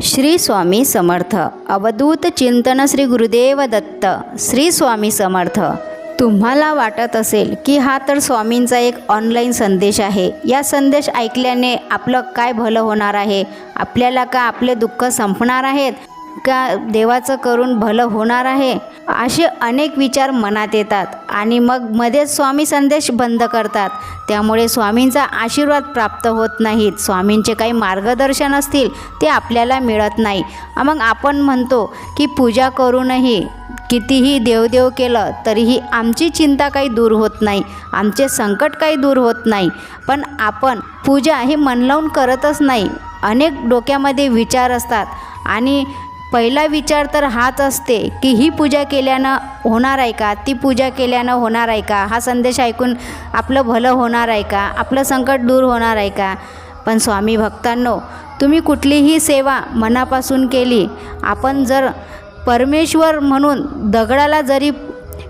श्री स्वामी समर्थ. अवधूत चिंतन श्री गुरुदेव दत्त. श्री स्वामी समर्थ. तुम्हाला वाटत असेल की हा तर स्वामींचा एक ऑनलाईन संदेश आहे, या संदेश ऐकल्याने आपलं काय भलं होणार आहे, आपल्याला का आपले दुःख संपणार आहेत, का देवाचं करून भलं होणार आहे, असे अनेक विचार मनात येतात आणि मग मध्येच स्वामी संदेश बंद करतात. त्यामुळे स्वामींचा आशीर्वाद प्राप्त होत नाहीत, स्वामींचे काही मार्गदर्शन असतील ते आपल्याला मिळत नाही. मग आपण म्हणतो की पूजा करूनही कितीही देवदेव केलं तरीही आमची चिंता काही दूर होत नाही, आमचे संकट काही दूर होत नाही. पण आपण पूजा ही मन लावून करतच नाही. अनेक डोक्यामध्ये विचार असतात आणि पहिला विचार तर हाच असते की ही पूजा केल्यानं होणार आहे का, ती पूजा केल्यानं होणार आहे का, हा संदेश ऐकून आपलं भलं होणार आहे का, आपलं संकट दूर होणार आहे का. पण स्वामी भक्तांनो, तुम्ही कुठलीही सेवा मनापासून केली, आपण जर परमेश्वर म्हणून दगडाला जरी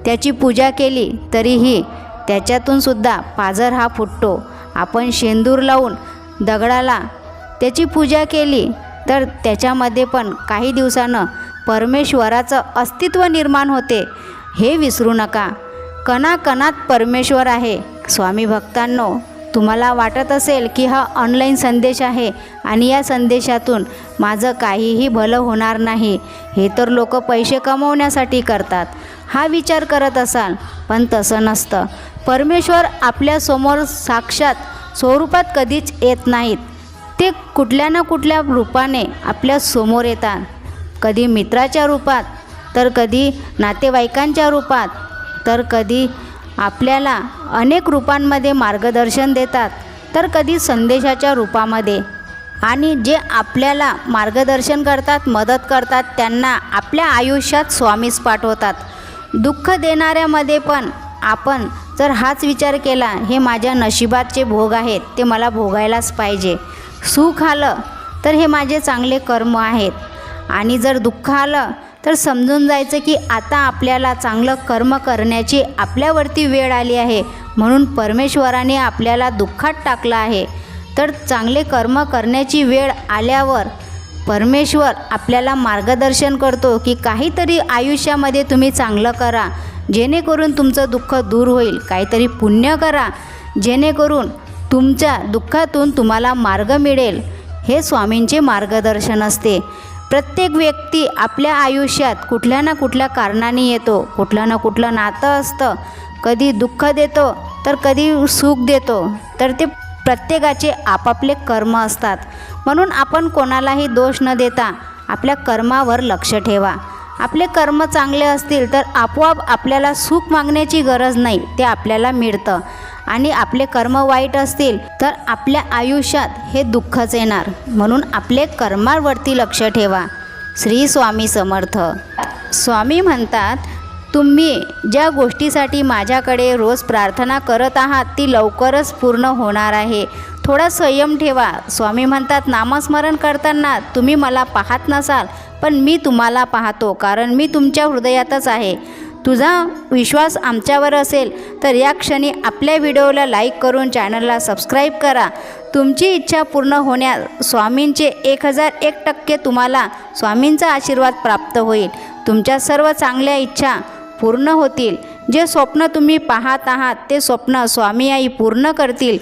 त्याची पूजा केली तरीही त्याच्यातून सुद्धा पाझर हा फुटतो. आपण शेंदूर लावून दगडाला त्याची पूजा केली तर त्याच्यामध्ये पण काही दिवसानं परमेश्वराचं अस्तित्व निर्माण होते, हे विसरू नका. कणाकणात परमेश्वर आहे. स्वामी भक्तांनो, तुम्हाला वाटत असेल की हा ऑनलाईन संदेश आहे आणि या संदेशातून माझं काहीही भलं होणार नाही, हे तर लोक पैसे कमवण्यासाठी करतात, हा विचार करत असाल. पण तसं नसतं. परमेश्वर आपल्यासमोर साक्षात स्वरूपात कधीच येत नाहीत. ते कुठल्या ना कुठल्या रूपाने आपल्या समोर येतात. कधी मित्राच्या रूपात, तर कधी नातेवाईकांच्या रूपात, तर कधी आपल्याला अनेक रूपांमध्ये मार्गदर्शन देतात, तर कधी संदेशाच्या रूपामध्ये. आणि जे आपल्याला मार्गदर्शन करतात, मदत करतात, त्यांना आपल्या आयुष्यात स्वामीच पाठवतात. दुःख देणाऱ्यामध्ये पण आपण जर हाच विचार केला, हे माझ्या नशिबाचे भोग आहेत, ते मला भोगायलाच पाहिजे. सुख आलं तर हे माझे चांगले कर्म आहेत, आणि जर दुःख आलं तर समजून जायचं की आता आपल्याला चांगलं कर्म करण्याची आपल्यावरती वेळ आली आहे, म्हणून परमेश्वराने आपल्याला दुःखात टाकलं आहे. तर चांगले कर्म करण्याची वेळ आल्यावर परमेश्वर आपल्याला मार्गदर्शन करतो की काहीतरी आयुष्यामध्ये तुम्ही चांगलं करा, जेणेकरून तुमचं दुःख दूर होईल. काहीतरी पुण्य करा, जेणेकरून तुमच्या दुःखातून तुम्हाला मार्ग मिळेल. हे स्वामींचे मार्गदर्शन असते. प्रत्येक व्यक्ती आपल्या आयुष्यात कुठल्या ना कुठल्या कारणाने येतो, कुठलं ना कुठलं नातं असतं, कधी दुःख देतो तर कधी सुख देतो. तर ते प्रत्येकाचे आपापले कर्म असतात. म्हणून आपण कोणालाही दोष न देता आपल्या कर्मावर लक्ष ठेवा. आपले कर्म चांगले असतील तर आपोआप आपल्याला सुख मागण्याची गरज नाही, ते आपल्याला मिळतं. आणि आपले कर्म वाईट असतील तर आपल्या आयुष्यात हे दुःखच येणार. म्हणून आपले कर्मावरती लक्ष ठेवा. श्री स्वामी समर्थ. स्वामी म्हणतात, तुम्ही ज्या गोष्टीसाठी माझ्याकडे रोज प्रार्थना करत आहात ती लवकरच पूर्ण होणार आहे. थोडा संयम ठेवा. स्वामी म्हणतात, नामस्मरण करताना तुम्ही मला पाहत नसाल, पण मी तुम्हाला पाहतो, कारण मी तुमच्या हृदयातच आहे. तुझा विश्वास आमच्यावर असेल तर या क्षणी आपल्या व्हिडिओला लाईक करून चॅनलला सबस्क्राईब करा. तुमची इच्छा पूर्ण होण्यास स्वामींचे 1001% तुम्हाला स्वामींचा आशीर्वाद प्राप्त होईल. तुमच्या सर्व चांगल्या इच्छा पूर्ण होतील. जे स्वप्न तुम्ही पाहत आहात ते स्वप्न स्वामी आई पूर्ण करतील.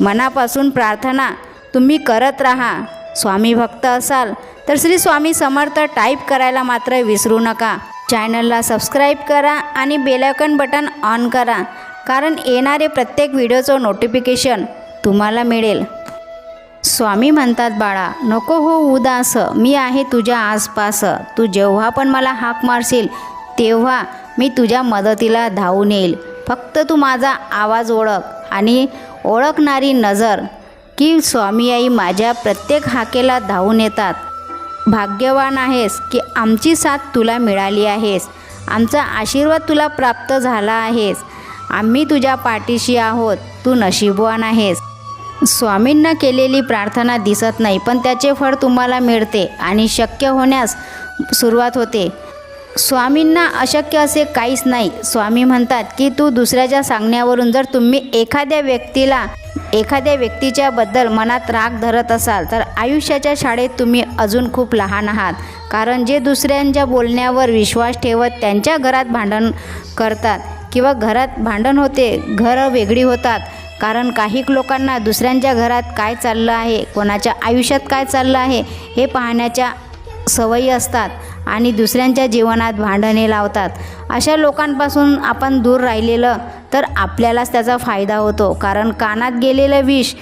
मनापासून प्रार्थना तुम्ही करत राहा. स्वामी भक्त असाल तर श्री स्वामी समर्थ टाईप करायला मात्र विसरू नका. चॅनलला सबस्क्राईब करा आणि बेल आयकॉन बटन ऑन करा, कारण येणारे प्रत्येक व्हिडिओचं नोटिफिकेशन तुम्हाला मिळेल. स्वामी म्हणतात, बाळा नको हो उदास, मी आहे तुझ्या आसपास. तू जेव्हा पण मला हाक मारशील तेव्हा मी तुझ्या मदतीला धावून येईल. फक्त तू माझा आवाज ओळख आणि ओळखणारी नजर की स्वामी आई माझ्या प्रत्येक हाकेला धावून येतात. भाग्यवान आहेस की आमची साथ तुला मिळाली आहेस, आमचा आशीर्वाद तुला प्राप्त झाला आहेस. आम्ही तुझ्या पाठीशी आहोत, तू नशीबवान आहेस. स्वामींना केलेली प्रार्थना दिसत नाही, पण त्याचे फळ तुम्हाला मिळते आणि शक्य होण्यास सुरुवात होते. स्वामींना अशक्य असे काहीच नाही. स्वामी म्हणतात की तू दुसऱ्याच्या सांगण्यावरून जर तुम्ही एखाद्या व्यक्तीला एखाद्या व्यक्तीच्या बद्दल मनात राग धरत असाल तर आयुष्याच्या शाळेत तुम्ही अजून खूप लहान आहात. कारण जे दुसऱ्यांच्या बोलण्यावर विश्वास ठेवत त्यांच्या घरात भांडण करतात किंवा घरात भांडण होते, घरं वेगळी होतात. कारण काही लोकांना दुसऱ्यांच्या घरात काय चाललं आहे, कोणाच्या आयुष्यात काय चाललं आहे हे पाहण्याच्या सवयी असतात आणि दुसऱ्यांच्या जीवनात भांडणे लावतात. अशा लोकांपासून आपण दूर राहिलेलं तर आपल्यालाच त्याचा फायदा होतो. कारण कानात गेलेलं विष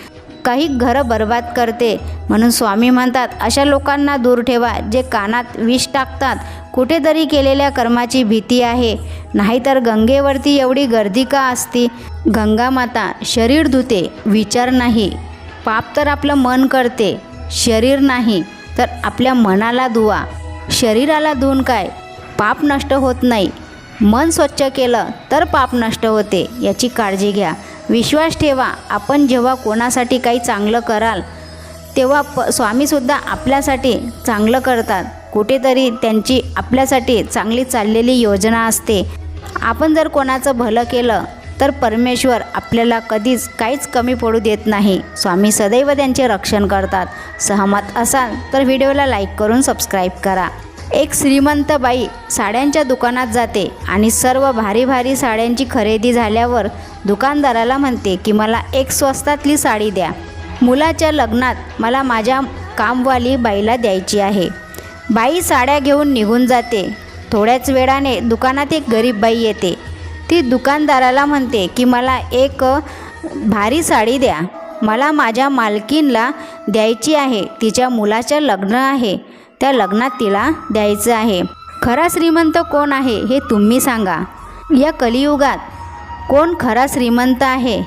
काही घरं बर्बाद करते. म्हणून स्वामी म्हणतात अशा लोकांना दूर ठेवा जे कानात विष टाकतात. कुठेतरी केलेल्या कर्माची भीती आहे, नाहीतर गंगेवरती एवढी गर्दी का असती. गंगा माता शरीर धुते, विचार नाही. पाप तर आपलं मन करते, शरीर नाही. तर आपल्या मनाला धुवा. शरीराला धुवून काय, पाप नष्ट होत नाही. मन स्वच्छ केलं तर पाप नष्ट होते, याची काळजी घ्या. विश्वास ठेवा, आपण जेव्हा कोणासाठी काही चांगलं कराल तेव्हा स्वामीसुद्धा आपल्यासाठी चांगलं करतात. कुठेतरी त्यांची आपल्यासाठी चांगली चाललेली योजना असते. आपण जर कोणाचं भलं केलं तर परमेश्वर आपल्याला कधीच काहीच कमी पडू देत नाही. स्वामी सदैव त्यांचे रक्षण करतात. सहमत असाल तर व्हिडिओला लाईक करून सबस्क्राईब करा. एक श्रीमंत बाई साड्यांच्या दुकानात जाते आणि सर्व भारी भारी साड्यांची खरेदी झाल्यावर दुकानदाराला म्हणते की मला एक स्वस्तातली साडी द्या. मुलाच्या लग्नात मला माझ्या कामवाली बाईला द्यायची आहे. बाई साड्या घेऊन निघून जाते. थोड्याच वेळाने दुकानात एक गरीब बाई येते. ती दुकानदाराला म्हणते की मला एक भारी साडी द्या, मला माझ्या मालकीणला द्यायची आहे. तिच्या मुलाचं लग्न आहे, त्या लग्नात तिला द्यायचं आहे. खरा श्रीमंत कोण आहे हे तुम्ही सांगा. या कलियुगात कोण खरा श्रीमंत आहे?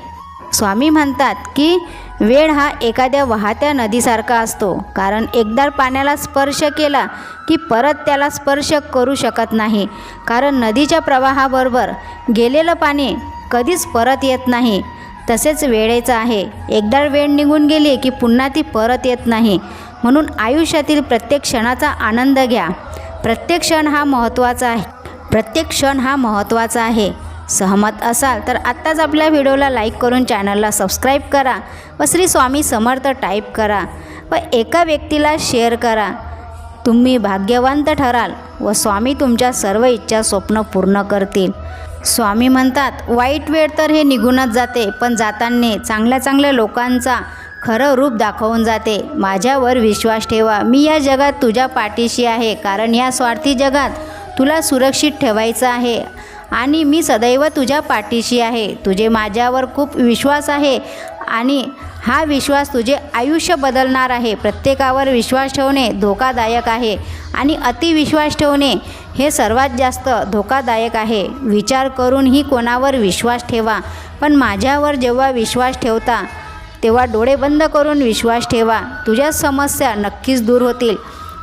स्वामी म्हणतात की वेळ हा एखाद्या वाहत्या नदीसारखा असतो. कारण एकदा पाण्याला स्पर्श केला की परत त्याला स्पर्श करू शकत नाही. कारण नदीच्या प्रवाहाबरोबर गेलेलं पाणी कधीच परत येत नाही. तसेच वेळेचं आहे, एकदा वेळ निघून गेली की पुन्हा ती परत येत नाही. म्हणून आयुष्यातील प्रत्येक क्षणाचा आनंद घ्या. प्रत्येक क्षण हा महत्त्वाचा आहे. सहमत असाल तर आत्ताच आपल्या व्हिडिओला लाईक करून चॅनलला सबस्क्राईब करा व श्री स्वामी समर्थ टाईप करा व एका व्यक्तीला शेअर करा. तुम्ही भाग्यवंत ठराल व स्वामी तुमच्या सर्व इच्छा स्वप्न पूर्ण करतील. स्वामी म्हणतात वाईट वेळ तर हे निघूनच जाते, पण जाताना चांगल्या लोकांचा खरं रूप दाखवून जाते. माझ्यावर विश्वास ठेवा, मी या जगात तुझ्या पाठीशी आहे. कारण या स्वार्थी जगात तुला सुरक्षित ठेवायचं आहे आणि मी सदैव तुझ्या पाठीशी आहे. तुझे माझ्यावर खूप विश्वास आहे आणि हा विश्वास तुझे आयुष्य बदलणार आहे. प्रत्येकावर विश्वास ठेवणे धोकादायक आहे आणि अतिविश्वास ठेवणे हे सर्वात जास्त धोकादायक आहे. विचार करूनही कोणावर विश्वास ठेवा, पण माझ्यावर जेव्हा विश्वास ठेवता तेव्हा डोळे बंद करून विश्वास ठेवा. तुझ्या समस्या नक्कीच दूर होतील.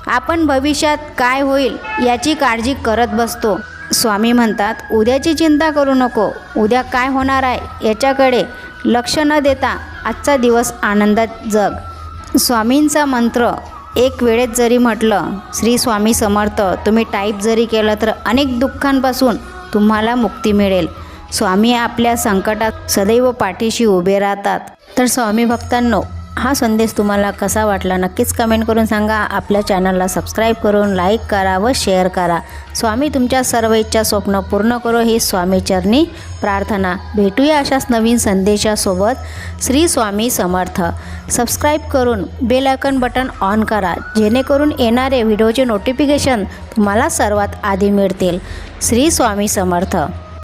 आपण भविष्यात काय होईल याची काळजी करत बसतो. स्वामी म्हणतात उद्याची चिंता करू नको, उद्या काय होणार आहे याच्याकडे लक्ष न देता आजचा दिवस आनंदात जग. स्वामींचा मंत्र एक वेळेत जरी म्हटलं श्री स्वामी समर्थ तुम्ही टाईप जरी केलं तर अनेक दुःखांपासून तुम्हाला मुक्ती मिळेल. स्वामी आपल्या संकटात सदैव पाठीशी उभे राहतात. तर स्वामी भक्तांनो, हा संदेश तुम्हाला कसा वाटला नक्कीच कमेंट करून सांगा. आपल्या चॅनलला सबस्क्राईब करून लाईक करा व शेअर करा. स्वामी तुमच्या सर्व इच्छा स्वप्न पूर्ण करो ही स्वामीचरणी प्रार्थना. भेटूया अशाच नवीन संदेशासोबत. श्री स्वामी समर्थ. सबस्क्राईब करून बेल आयकॉन बटन ऑन करा, जेणेकरून येणारे व्हिडिओचे नोटिफिकेशन तुम्हाला सर्वात आधी मिळतील. श्री स्वामी समर्थ.